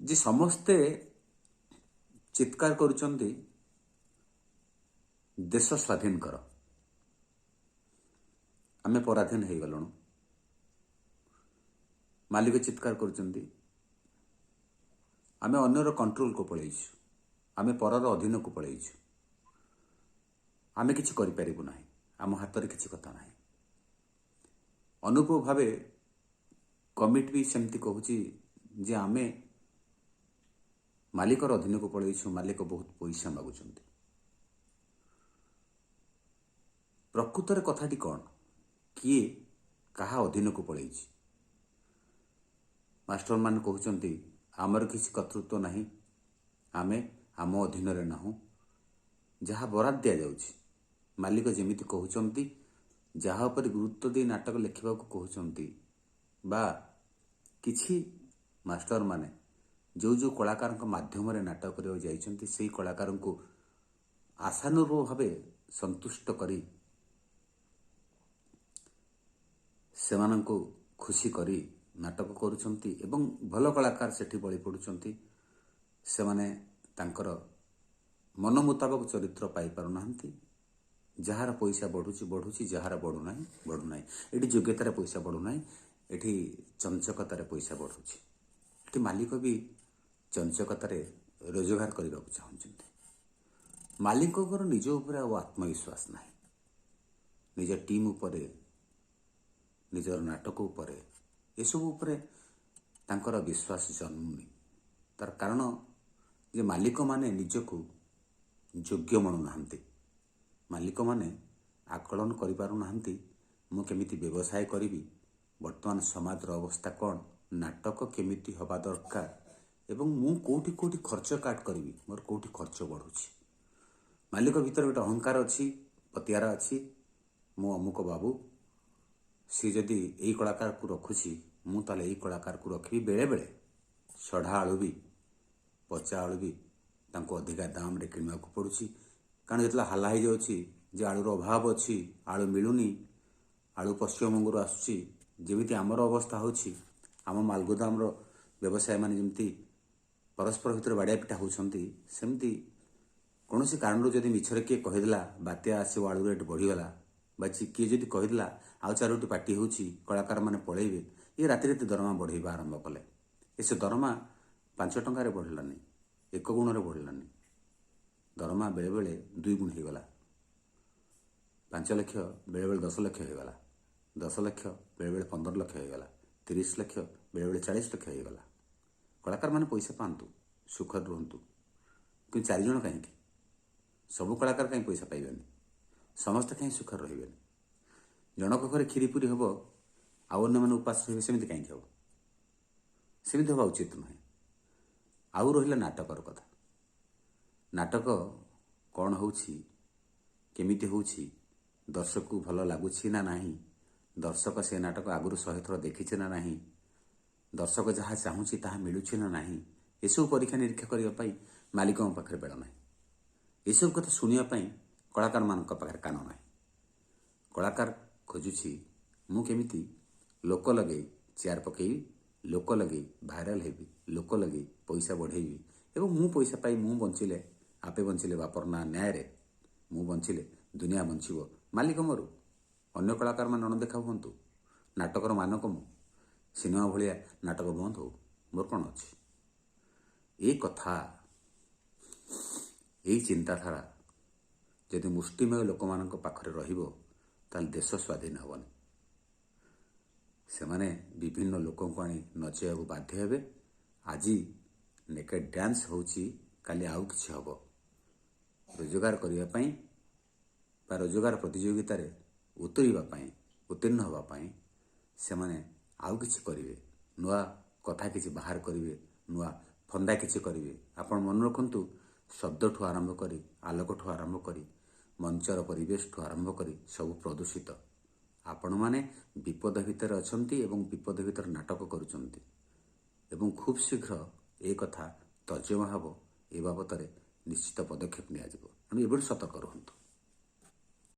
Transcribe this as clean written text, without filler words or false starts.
ଯେ ସମସ୍ତେ ଚିତ୍କାର କରୁଛନ୍ତି ଦେଶ ସ୍ୱାଧୀନ କର। ଆମେ ପରାଧୀନ ହେଇଗଲୁଣୁ। ମାଲିକ ଚିତ୍କାର କରୁଛନ୍ତି ଆମେ ଅନ୍ୟର କଣ୍ଟ୍ରୋଲକୁ ପଳେଇଛୁ, ଆମେ ପରର ଅଧୀନକୁ ପଳେଇଛୁ, ଆମେ କିଛି କରିପାରିବୁ ନାହିଁ, ଆମ ହାତରେ କିଛି କଥା ନାହିଁ। ଅନୁଭବ ଭାବେ କମିଟି ବି ସେମିତି କହୁଛି ଯେ ଆମେ ମାଲିକର ଅଧୀନକୁ ପଳେଇଛୁ, ମାଲିକ ବହୁତ ପଇସା ମାଗୁଛନ୍ତି। ପ୍ରକୃତରେ କଥାଟି କ'ଣ? କିଏ କାହା ଅଧୀନକୁ ପଳେଇଛି? ମାଷ୍ଟରମାନେ କହୁଛନ୍ତି ଆମର କିଛି କର୍ତ୍ତୃତ୍ୱ ନାହିଁ, ଆମେ ଆମ ଅଧୀନରେ ନାହୁଁ। ଯାହା ବରାଦ ଦିଆଯାଉଛି, ମାଲିକ ଯେମିତି କହୁଛନ୍ତି, ଯାହା ଉପରେ ଗୁରୁତ୍ୱ ଦେଇ ନାଟକ ଲେଖିବାକୁ କହୁଛନ୍ତି, ବା କିଛି ମାଷ୍ଟରମାନେ ଯେଉଁ କଳାକାରଙ୍କ ମାଧ୍ୟମରେ ନାଟକ କରିବାକୁ ଯାଇଛନ୍ତି, ସେହି କଳାକାରଙ୍କୁ ଆଶାନୁରୂପ ଭାବେ ସନ୍ତୁଷ୍ଟ କରି ସେମାନଙ୍କୁ ଖୁସି କରି ନାଟକ କରୁଛନ୍ତି ଏବଂ ଭଲ କଳାକାର ସେଠି ବଳି ପଡ଼ୁଛନ୍ତି। ସେମାନେ ତାଙ୍କର ମନ ମୁତାବକ ଚରିତ୍ର ପାଇପାରୁନାହାନ୍ତି। ଯାହାର ପଇସା ବଢ଼ୁଛି, ଯାହାର ବଢ଼ୁନାହିଁ। ଏଠି ଯୋଗ୍ୟତାରେ ପଇସା ବଢ଼ୁନାହିଁ, ଏଠି ଚଞ୍ଚକତାରେ ପଇସା ବଢ଼ୁଛି। ଏଠି ମାଲିକ ବି ଚଞ୍ଚକତାରେ ରୋଜଗାର କରିବାକୁ ଚାହୁଁଛନ୍ତି। ମାଲିକଙ୍କର ନିଜ ଉପରେ ଆଉ ଆତ୍ମବିଶ୍ୱାସ ନାହିଁ। ନିଜ ଟିମ୍ ଉପରେ, ନିଜର ନାଟକ ଉପରେ, ଏସବୁ ଉପରେ ତାଙ୍କର ବିଶ୍ୱାସ ଜନ୍ମୁନି। ତାର କାରଣ ଯେ ମାଲିକମାନେ ନିଜକୁ ଯୋଗ୍ୟ ମଣୁନାହାନ୍ତି। ମାଲିକମାନେ ଆକଳନ କରିପାରୁନାହାନ୍ତି ମୁଁ କେମିତି ବ୍ୟବସାୟ କରିବି, ବର୍ତ୍ତମାନ ସମାଜର ଅବସ୍ଥା କ'ଣ, ନାଟକ କେମିତି ହେବା ଦରକାର ଏବଂ ମୁଁ କେଉଁଠି ଖର୍ଚ୍ଚ କାଟ କରିବି, ମୋର କେଉଁଠି ଖର୍ଚ୍ଚ ବଢ଼ୁଛି। ମାଲିକ ଭିତରେ ଗୋଟେ ଅହଙ୍କାର ଅଛି, ପତିଆରା ଅଛି। ମୁଁ ଅମୁକ ବାବୁ, ସିଏ ଯଦି ଏଇ କଳାକାରକୁ ରଖୁଛି, ମୁଁ ତାହେଲେ ଏଇ କଳାକାରକୁ ରଖିବି। ବେଳେବେଳେ ସଢ଼ା ଆଳୁ ବି, ପଚା ଆଳୁ ବି ତାଙ୍କୁ ଅଧିକା ଦାମରେ କିଣିବାକୁ ପଡ଼ୁଛି। କାରଣ ଯେତେବେଳେ ହାଲା ହେଇଯାଉଛି ଯେ ଆଳୁର ଅଭାବ ଅଛି, ଆଳୁ ମିଳୁନି, ଆଳୁ ପଶ୍ଚିମବଙ୍ଗରୁ ଆସୁଛି, ଯେମିତି ଆମର ଅବସ୍ଥା ହେଉଛି, ଆମ ମାଲଗୋଦାମର ବ୍ୟବସାୟୀମାନେ ଯେମିତି ପରସ୍ପର ଭିତରେ ବାଡ଼ିଆ ପିଟା ହେଉଛନ୍ତି, ସେମିତି କୌଣସି କାରଣରୁ ଯଦି ମିଛରେ କିଏ କହିଦେଲା ବାତ୍ୟା ଆସିବ, ଆଳୁ ରେଟ୍ ବଢ଼ିଗଲା, ବା କିଏ ଯଦି କହିଦେଲା ଆଉ ଚାରୋଟି ପାର୍ଟି ହେଉଛି, କଳାକାରମାନେ ପଳେଇବେ, ଏ ରାତିରେ ଦରମା ବଢ଼େଇବା ଆରମ୍ଭ କଲେ। ସେ ଦରମା 5 ଟଙ୍କାରେ ବଢ଼ିଲାନି, 1 ଗୁଣରେ ବଢ଼ିଲାନି। ଦରମା ବେଳେବେଳେ 2 ଗୁଣ ହେଇଗଲା। 5 ଲକ୍ଷ ବେଳେବେଳେ 10 ଲକ୍ଷ ହେଇଗଲା, 10 ଲକ୍ଷ ବେଳେବେଳେ 15 ଲକ୍ଷ ହେଇଗଲା, 30 ଲକ୍ଷ ବେଳେବେଳେ 40 ଲକ୍ଷ ହେଇଗଲା। କଳାକାରମାନେ ପଇସା ପାଆନ୍ତୁ, ସୁଖରେ ରୁହନ୍ତୁ, କିନ୍ତୁ 4 ଜଣ କାହିଁକି? ସବୁ କଳାକାର କାହିଁ ପଇସା ପାଇବେନି? ସମସ୍ତେ କାହିଁ ସୁଖରେ ରହିବେନି? ଜଣକ ଘରେ କ୍ଷୀରି ହେବ, ଆଉ ଅନ୍ୟମାନେ ଉପାସ ରହିବେ, ସେମିତି କାହିଁକି ହେବ? ସେମିତି ହେବା ଉଚିତ ନୁହେଁ। ଆଉ ରହିଲା ନାଟକର କଥା। ନାଟକ କ'ଣ ହେଉଛି, କେମିତି ହେଉଛି, ଦର୍ଶକକୁ ଭଲ ଲାଗୁଛି ନା ନାହିଁ, ଦର୍ଶକ ସେ ନାଟକ ଆଗରୁ 100 ଥର ଦେଖିଛି ନା ନାହିଁ, ଦର୍ଶକ ଯାହା ଚାହୁଁଛି ତାହା ମିଳୁଛି ନା ନାହିଁ, ଏସବୁ ପରୀକ୍ଷା ନିରୀକ୍ଷା କରିବା ପାଇଁ ମାଲିକଙ୍କ ପାଖରେ ବେଳ ନାହିଁ। ଏସବୁ କଥା ଶୁଣିବା ପାଇଁ କଳାକାରମାନଙ୍କ ପାଖରେ କାନ ନାହିଁ। କଳାକାର ଖୋଜୁଛି ମୁଁ କେମିତି ଲୋକ ଲଗେଇ ଚେୟାର ପକେଇବି, ଲୋକ ଲଗେଇ ଭାଇରାଲ ହେବି, ଲୋକ ଲଗେଇ ପଇସା ବଢ଼େଇବି ଏବଂ ମୁଁ ପଇସା ପାଇ ମୁଁ ବଞ୍ଚିଲେ, ଆପେ ବଞ୍ଚିଲେ ବାପର ନାଁ ନ୍ୟାୟରେ, ମୁଁ ବଞ୍ଚିଲେ ଦୁନିଆ ବଞ୍ଚିବ। ମାଲିକ ମରୁ, ଅନ୍ୟ କଳାକାରମାନେ ଅଣଦେଖା ହୁଅନ୍ତୁ, ନାଟକର ମାନ କମୁ, ସିନେମା ଭଳିଆ ନାଟକ ବନ୍ଦ ହଉ, ମୋର କ'ଣ ଅଛି? ଏଇ କଥା, ଏଇ ଚିନ୍ତାଧାରା ଯଦି ମୁଷ୍ଟିମେୟ ଲୋକମାନଙ୍କ ପାଖରେ ରହିବ, ତାହେଲେ ଦେଶ ସ୍ୱାଧୀନ ହେବନି। ସେମାନେ ବିଭିନ୍ନ ଲୋକଙ୍କୁ ଆଣି ନଚେଇବାକୁ ବାଧ୍ୟ ହେବେ। ଆଜି ନେକେଡ୍ ଡ୍ୟାନ୍ସ ହେଉଛି, କାଲି ଆଉ କିଛି ହେବ। ରୋଜଗାର କରିବା ପାଇଁ ବା ରୋଜଗାର ପ୍ରତିଯୋଗିତାରେ ଉତ୍ତୀର୍ଣ୍ଣ ହେବା ପାଇଁ ସେମାନେ ଆଉ କିଛି କରିବେ, ନୂଆ କଥା କିଛି ବାହାର କରିବେ, ନୂଆ ଫନ୍ଦା କିଛି କରିବେ। ଆପଣ ମନେ ରଖନ୍ତୁ, ଶବ୍ଦଠୁ ଆରମ୍ଭ କରି, ଆଲୋକଠୁ ଆରମ୍ଭ କରି, ମଞ୍ଚର ପରିବେଶଠୁ ଆରମ୍ଭ କରି ସବୁ ପ୍ରଦୂଷିତ। ଆପଣମାନେ ବିପଦ ଭିତରେ ଅଛନ୍ତି ଏବଂ ବିପଦ ଭିତରେ ନାଟକ କରୁଛନ୍ତି ଏବଂ ଖୁବ୍ ଶୀଘ୍ର ଏ କଥା ତର୍ଜମା ହେବ। ଏ ବାବଦରେ ନିଶ୍ଚିତ ପଦକ୍ଷେପ ନିଆଯିବ। ତେଣୁ ଏଭଳି ସତର୍କ ରୁହନ୍ତୁ।